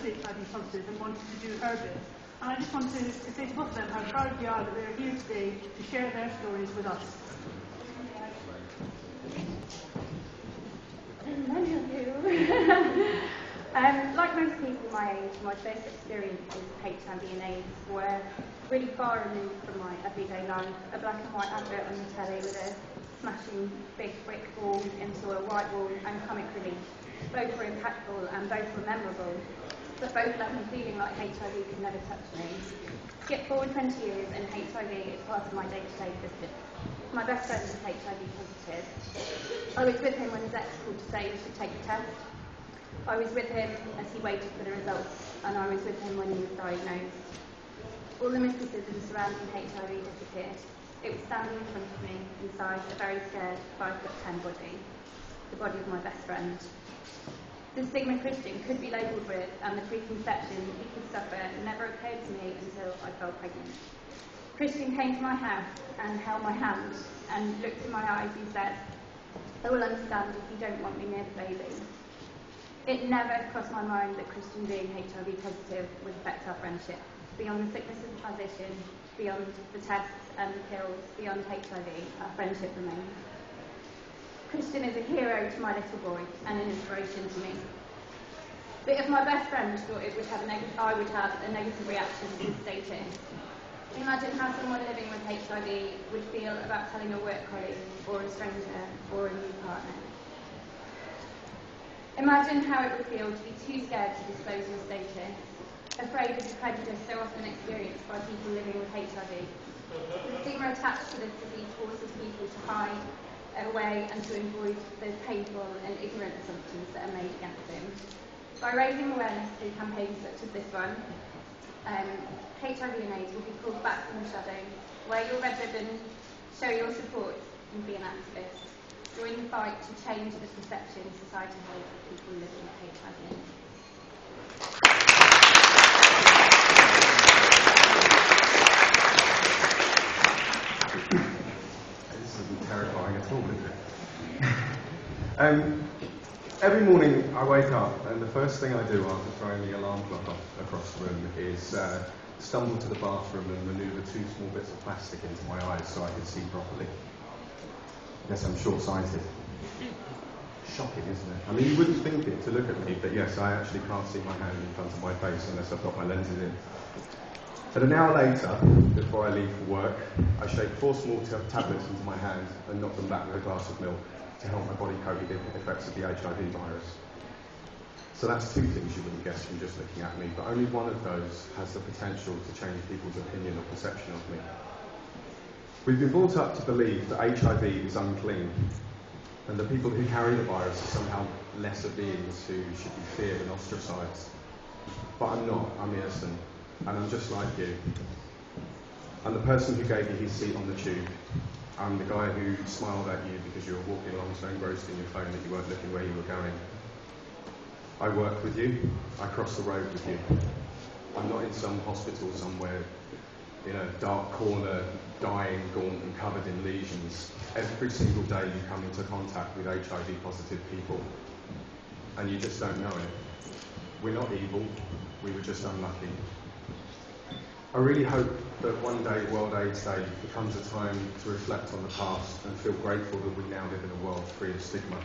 HIV positive and wanted to do her bit. And I just want to say to both of them how proud we are that they're here today to share their stories with us. Many of you. Like most people my age, my first experiences of HIV and AIDS were really far removed from my everyday life. A black and white advert on the telly with a smashing big brick wall into a white wall and comic relief. Both were impactful and both were memorable, but both left me feeling like HIV could never touch me. Skip forward 20 years and HIV is part of my day-to-day business. My best friend is HIV positive. I was with him when his ex called to say he should take the test. I was with him as he waited for the results, and I was with him when he was diagnosed. All the mysticism surrounding HIV disappeared. It was standing in front of me, inside a very scared 5'10" body, the body of my best friend. The stigma Kristian could be labelled with, and the preconception he could suffer, never occurred to me until I fell pregnant. Kristian came to my house and held my hand and looked in my eyes and said, "I will understand if you don't want me near the baby." It never crossed my mind that Kristian being HIV positive would affect our friendship. Beyond the sickness of the transition, beyond the tests and the pills, beyond HIV, our friendship remains. Kristian is a hero to my little boy and an inspiration to me. But if my best friend thought it would have I would have a negative reaction to his status, imagine how someone living with HIV would feel about telling a work colleague, or a stranger, or a new partner. Imagine how it would feel to be too scared to disclose your status, afraid of the prejudice so often experienced by people living with HIV. The stigma attached to this disease forces people to hide away and to avoid those painful and ignorant assumptions that are made against them. By raising awareness through campaigns such as this one, HIV and AIDS will be called back from the shadows. Wear your red ribbon, show your support, and be an activist. Join the fight to change the perception society holds of people living with HIV and AIDS. This isn't terrifying at all, is it? Every morning I wake up and the first thing I do after throwing the alarm clock across the room is stumble to the bathroom and manoeuvre 2 small bits of plastic into my eyes so I can see properly. Yes, I'm short-sighted. Shocking, isn't it? I mean, you wouldn't think it to look at me, but yes, I actually can't see my hand in front of my face unless I've got my lenses in. But an hour later, before I leave for work, I shake 4 small tablets into my hand and knock them back with a glass of milk to help my body cope with the effects of the HIV virus. So that's 2 things you wouldn't guess from just looking at me, but only one of those has the potential to change people's opinion or perception of me. We've been brought up to believe that HIV is unclean, and that people who carry the virus are somehow lesser beings who should be feared and ostracised. But I'm not, I'm innocent, and I'm just like you. I'm the person who gave you his seat on the tube. I'm the guy who smiled at you because you were walking along so engrossed in your phone that you weren't looking where you were going. I work with you, I cross the road with you. I'm not in some hospital somewhere in a dark corner, dying, gaunt and covered in lesions. Every single day you come into contact with HIV positive people, and you just don't know it. We're not evil, we were just unlucky. I really hope that one day World AIDS Day becomes a time to reflect on the past and feel grateful that we now live in a world free of stigma.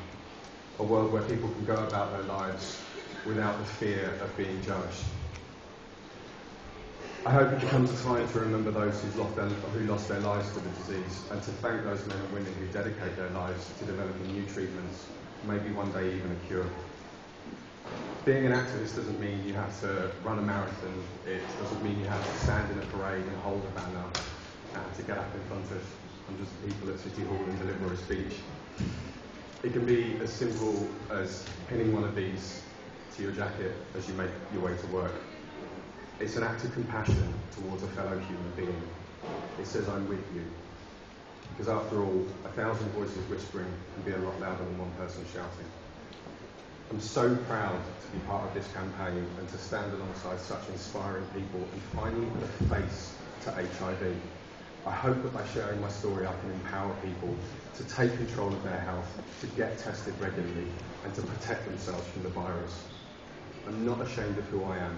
A world where people can go about their lives without the fear of being judged. I hope it becomes a time to remember those who lost their lives to the disease, and to thank those men and women who dedicate their lives to developing new treatments, maybe one day even a cure. Being an activist doesn't mean you have to run a marathon. It doesn't mean you have to stand in a parade and hold a banner and to get up in front of hundreds of people at City Hall and deliver a speech. It can be as simple as pinning one of these to your jacket as you make your way to work. It's an act of compassion towards a fellow human being. It says, I'm with you. Because after all, 1,000 voices whispering can be a lot louder than one person shouting. I'm so proud to be part of this campaign and to stand alongside such inspiring people and finally put a face to HIV. I hope that by sharing my story I can empower people to take control of their health, to get tested regularly and to protect themselves from the virus. I'm not ashamed of who I am,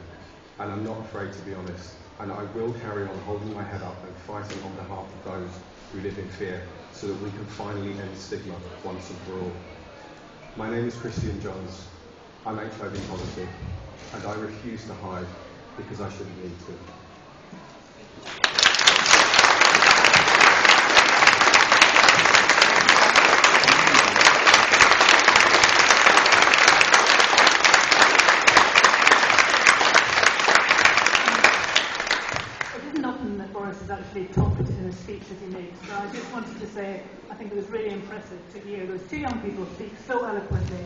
and I'm not afraid to be honest, and I will carry on holding my head up and fighting on behalf of those who live in fear, so that we can finally end stigma once and for all. My name is Kristian Johns. I'm HIV positive, and I refuse to hide because I shouldn't need to. It isn't often that Boris has actually talked in a speech as he made, so I just wanted to say I think it was really impressive to hear those two young people speak so eloquently.